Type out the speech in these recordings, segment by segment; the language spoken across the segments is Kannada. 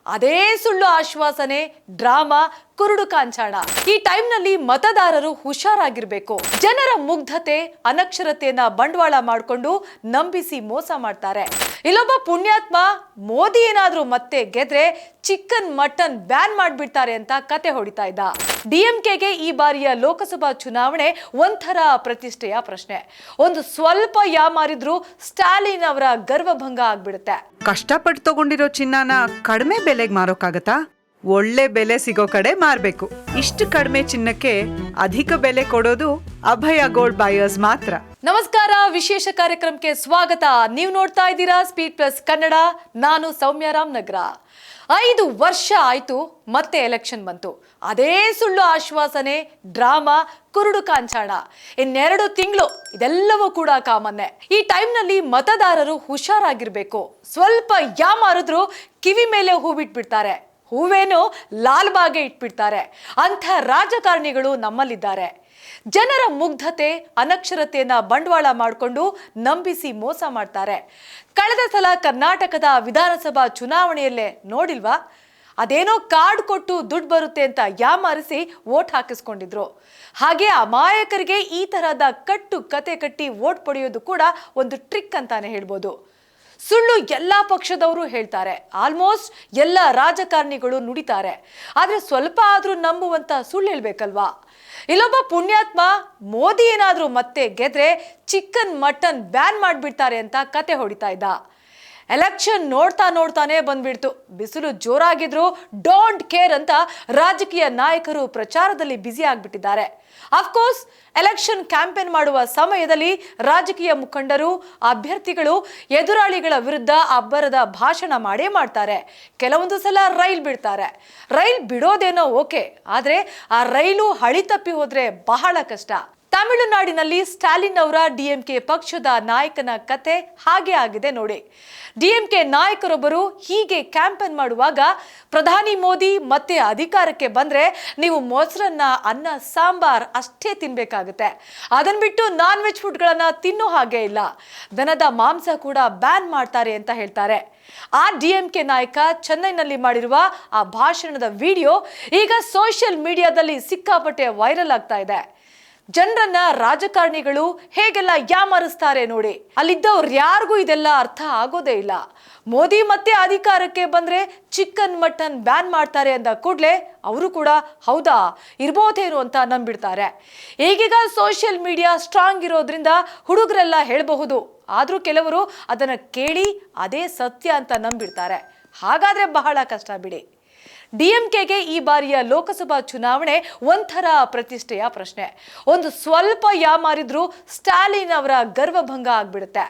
ಅದೇ ಸುಳ್ಳು ಆಶ್ವಾಸನೆ, ಡ್ರಾಮಾ, ಕುರುಡು ಕಾಂಚಾಣ. ಈ ಟೈಮ್ನಲ್ಲಿ ಮತದಾರರು ಹುಷಾರಾಗಿರ್ಬೇಕು. ಜನರ ಮುಗ್ಧತೆ, ಅನಕ್ಷರತೆಯನ್ನ ಬಂಡವಾಳ ಮಾಡಿಕೊಂಡು ನಂಬಿಸಿ ಮೋಸ ಮಾಡ್ತಾರೆ. ಇಲ್ಲೊಬ್ಬ ಪುಣ್ಯಾತ್ಮ ಮೋದಿ ಏನಾದ್ರೂ ಮತ್ತೆ ಗೆದ್ರೆ ಚಿಕನ್ ಮಟನ್ ಬ್ಯಾನ್ ಮಾಡ್ಬಿಡ್ತಾರೆ ಅಂತ ಕತೆ ಹೊಡಿತಾ ಇದ್ದ. ಡಿಎಂಕೆಗೆ ಈ ಬಾರಿಯ ಲೋಕಸಭಾ ಚುನಾವಣೆ ಒಂಥರ ಪ್ರತಿಷ್ಠೆಯ ಪ್ರಶ್ನೆ. ಒಂದು ಸ್ವಲ್ಪ ಯಾಮಾರಿದ್ರು ಸ್ಟಾಲಿನ್ ಅವರ ಗರ್ವಭಂಗ ಆಗ್ಬಿಡುತ್ತೆ. ಕಷ್ಟಪಟ್ಟು ತಗೊಂಡಿರೋ ಚಿನ್ನನ ಕಡಿಮೆ ಬೆಲೆಗೆ ಮಾರೋಕ್ಕಾಗತ್ತಾ? ಒಳ್ಳೆ ಬೆಲೆ ಸಿಗೋ ಕಡೆ ಮಾರ್ಬೇಕು. ಇಷ್ಟು ಕಡಿಮೆ ಚಿನ್ನಕ್ಕೆ ಅಧಿಕ ಬೆಲೆ ಕೊಡೋದು ಅಭಯ ಗೋಲ್ಡ್ ಬಯರ್ಸ್ ಮಾತ್ರ. ನಮಸ್ಕಾರ, ವಿಶೇಷ ಕಾರ್ಯಕ್ರಮಕ್ಕೆ ಸ್ವಾಗತ. ನೀವು ನೋಡ್ತಾ ಇದ್ದೀರಾ ಸ್ಪೀಡ್ ಪ್ಲಸ್ ಕನ್ನಡ. ನಾನು ಸೌಮ್ಯ ರಾಮನಗರ. 5 ವರ್ಷ ಆಯ್ತು, ಮತ್ತೆ ಎಲೆಕ್ಷನ್ ಬಂತು. ಅದೇ ಸುಳ್ಳು ಆಶ್ವಾಸನೆ, ಡ್ರಾಮಾ, ಕುರುಡು ಕಾಂಚಾಣ. 2 ತಿಂಗಳು ಇದೆಲ್ಲವೂ ಕೂಡ ಕಾಮನ್ನೇ. ಈ ಟೈಮ್ನಲ್ಲಿ ಮತದಾರರು ಹುಷಾರಾಗಿರ್ಬೇಕು. ಸ್ವಲ್ಪ ಯಾಮಾರಿದ್ರು ಕಿವಿ ಮೇಲೆ ಹೂ ಬಿಟ್ಬಿಡ್ತಾರೆ. ಹೂವೇನು ಲಾಲ್ಬಾಗ್ಗೆ ಇಟ್ಬಿಡ್ತಾರೆ. ಅಂಥ ರಾಜಕಾರಣಿಗಳು ನಮ್ಮಲ್ಲಿದ್ದಾರೆ. ಜನರ ಮುಗ್ಧತೆ, ಅನಕ್ಷರತೆಯನ್ನ ಬಂಡವಾಳ ಮಾಡಿಕೊಂಡು ನಂಬಿಸಿ ಮೋಸ ಮಾಡ್ತಾರೆ. ಕಳೆದ ಸಲ ಕರ್ನಾಟಕದ ವಿಧಾನಸಭಾ ಚುನಾವಣೆಯಲ್ಲೇ ನೋಡಿಲ್ವಾ? ಅದೇನೋ ಕಾರ್ಡ್ ಕೊಟ್ಟು ದುಡ್ಡು ಬರುತ್ತೆ ಅಂತ ಯಾಮಾರಿಸಿ ವೋಟ್ ಹಾಕಿಸ್ಕೊಂಡಿದ್ರು. ಹಾಗೆ ಅಮಾಯಕರಿಗೆ ಈ ತರಹದ ಕಟ್ಟು ಕತೆ ಕಟ್ಟಿ ವೋಟ್ ಪಡೆಯೋದು ಕೂಡ ಒಂದು ಟ್ರಿಕ್ ಅಂತಾನೆ ಹೇಳ್ಬೋದು. ಸುಳ್ಳು ಎಲ್ಲ ಪಕ್ಷದವರು ಹೇಳ್ತಾರೆ, ಆಲ್ಮೋಸ್ಟ್ ಎಲ್ಲ ರಾಜಕಾರಣಿಗಳು ನುಡಿತಾರೆ. ಆದ್ರೆ ಸ್ವಲ್ಪ ಆದ್ರೂ ನಂಬುವಂತ ಸುಳ್ಳು ಹೇಳ್ಬೇಕಲ್ವಾ? ಇಲ್ಲೊಬ್ಬ ಪುಣ್ಯಾತ್ಮ ಮೋದಿ ಏನಾದ್ರೂ ಮತ್ತೆ ಗೆದ್ರೆ ಚಿಕನ್ ಮಟನ್ ಬ್ಯಾನ್ ಮಾಡ್ಬಿಡ್ತಾರೆ ಅಂತ ಕತೆ ಹೊಡಿತಾ ಇದ್ದ. ಎಲೆಕ್ಷನ್ ನೋಡ್ತಾನೆ ಬಂದ್ಬಿಡ್ತು. ಬಿಸಿಲು ಜೋರಾಗಿದ್ರು ಡೋಂಟ್ ಕೇರ್ ಅಂತ ರಾಜಕೀಯ ನಾಯಕರು ಪ್ರಚಾರದಲ್ಲಿ ಬ್ಯುಸಿ ಆಗ್ಬಿಟ್ಟಿದ್ದಾರೆ. ಅಫ್ಕೋರ್ಸ್ ಎಲೆಕ್ಷನ್ ಕ್ಯಾಂಪೇನ್ ಮಾಡುವ ಸಮಯದಲ್ಲಿ ರಾಜಕೀಯ ಮುಖಂಡರು, ಅಭ್ಯರ್ಥಿಗಳು ಎದುರಾಳಿಗಳ ವಿರುದ್ಧ ಅಬ್ಬರದ ಭಾಷಣ ಮಾಡೇ ಮಾಡ್ತಾರೆ. ಕೆಲವೊಂದು ಸಲ ರೈಲ್ ಬಿಡ್ತಾರೆ. ರೈಲ್ ಬಿಡೋದೇನೋ ಓಕೆ, ಆದ್ರೆ ಆ ರೈಲು ಹಳಿ ತಪ್ಪಿ ಹೋದ್ರೆ ಬಹಳ ಕಷ್ಟ. ತಮಿಳುನಾಡಿನಲ್ಲಿ ಸ್ಟಾಲಿನ್ ಅವರ ಡಿಎಂಕೆ ಪಕ್ಷದ ನಾಯಕನ ಕತೆ ಹಾಗೆ ಆಗಿದೆ ನೋಡಿ. ಡಿಎಂಕೆ ನಾಯಕರೊಬ್ಬರು ಹೀಗೆ ಕ್ಯಾಂಪೇನ್ ಮಾಡುವಾಗ, ಪ್ರಧಾನಿ ಮೋದಿ ಮತ್ತೆ ಅಧಿಕಾರಕ್ಕೆ ಬಂದ್ರೆ ನೀವು ಮೊಸರನ್ನ, ಅನ್ನ, ಸಾಂಬಾರ್ ಅಷ್ಟೇ ತಿನ್ಬೇಕಾಗುತ್ತೆ. ಅದನ್ನ ಬಿಟ್ಟು ನಾನ್ ವೆಜ್ ಫುಡ್ಗಳನ್ನ ತಿನ್ನೋ ಹಾಗೆ ಇಲ್ಲ. ದನದ ಮಾಂಸ ಕೂಡ ಬ್ಯಾನ್ ಮಾಡ್ತಾರೆ ಅಂತ ಹೇಳ್ತಾರೆ. ಆ ಡಿಎಂಕೆ ನಾಯಕ ಚೆನ್ನೈನಲ್ಲಿ ಮಾಡಿರುವ ಆ ಭಾಷಣದ ವಿಡಿಯೋ ಈಗ ಸೋಷಿಯಲ್ ಮೀಡಿಯಾದಲ್ಲಿ ಸಿಕ್ಕಾಪಟ್ಟೆ ವೈರಲ್ ಆಗ್ತಾ ಇದೆ. ಜನರನ್ನ ರಾಜಕಾರಣಿಗಳು ಹೇಗೆಲ್ಲ ಯಾಮಾರಿಸ್ತಾರೆ ನೋಡಿ. ಅಲ್ಲಿದ್ದವ್ರು ಯಾರಿಗೂ ಇದೆಲ್ಲ ಅರ್ಥ ಆಗೋದೇ ಇಲ್ಲ. ಮೋದಿ ಮತ್ತೆ ಅಧಿಕಾರಕ್ಕೆ ಬಂದ್ರೆ ಚಿಕನ್ ಮಟನ್ ಬ್ಯಾನ್ ಮಾಡ್ತಾರೆ ಅಂದ ಕೂಡ್ಲೆ ಅವರು ಕೂಡ ಹೌದಾ ಇರ್ಬೋದೇನು ಅಂತ ನಂಬಿಡ್ತಾರೆ. ಈಗೀಗ ಸೋಷಿಯಲ್ ಮೀಡಿಯಾ ಸ್ಟ್ರಾಂಗ್ ಇರೋದ್ರಿಂದ ಹುಡುಗರೆಲ್ಲ ಹೇಳಬಹುದು, ಆದ್ರೂ ಕೆಲವರು ಅದನ್ನ ಕೇಳಿ ಅದೇ ಸತ್ಯ ಅಂತ ನಂಬಿಡ್ತಾರೆ. ಹಾಗಾದ್ರೆ ಬಹಳ ಕಷ್ಟ ಬಿಡಿ. ಡಿಎಂಕೆಗೆ ಈ ಬಾರಿಯ ಲೋಕಸಭಾ ಚುನಾವಣೆ ಒಂಥರ ಪ್ರತಿಷ್ಠೆಯ ಪ್ರಶ್ನೆ. ಒಂದು ಸ್ವಲ್ಪ ಯಾಮಾರಿದ್ರು ಸ್ಟಾಲಿನ್ ಅವರ ಗರ್ವಭಂಗ ಆಗ್ಬಿಡುತ್ತೆ.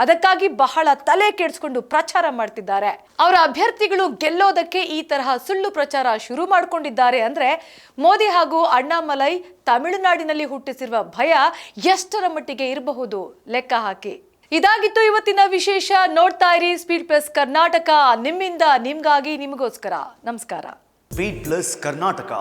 ಅದಕ್ಕಾಗಿ ಬಹಳ ತಲೆ ಕೆಡಿಸ್ಕೊಂಡು ಪ್ರಚಾರ ಮಾಡ್ತಿದ್ದಾರೆ. ಅವರ ಅಭ್ಯರ್ಥಿಗಳು ಗೆಲ್ಲೋದಕ್ಕೆ ಈ ತರಹ ಸುಳ್ಳು ಪ್ರಚಾರ ಶುರು ಮಾಡ್ಕೊಂಡಿದ್ದಾರೆ ಅಂದ್ರೆ ಮೋದಿ ಹಾಗೂ ಅಣ್ಣಾಮಲೈ ತಮಿಳುನಾಡಿನಲ್ಲಿ ಹುಟ್ಟಿಸಿರುವ ಭಯ ಎಷ್ಟರ ಮಟ್ಟಿಗೆ ಇರಬಹುದು ಲೆಕ್ಕ ಹಾಕಿ. ಇದಾಗಿತ್ತು ಇವತ್ತಿನ ವಿಶೇಷ. ನೋಡ್ತಾ ಇರಿ ಸ್ಪೀಡ್ ಪ್ಲಸ್ ಕರ್ನಾಟಕ, ನಿಮ್ಮಿಂದ ನಿಮ್ಗಾಗಿ, ನಿಮಗೋಸ್ಕರ. ನಮಸ್ಕಾರ. Speed plus Karnataka.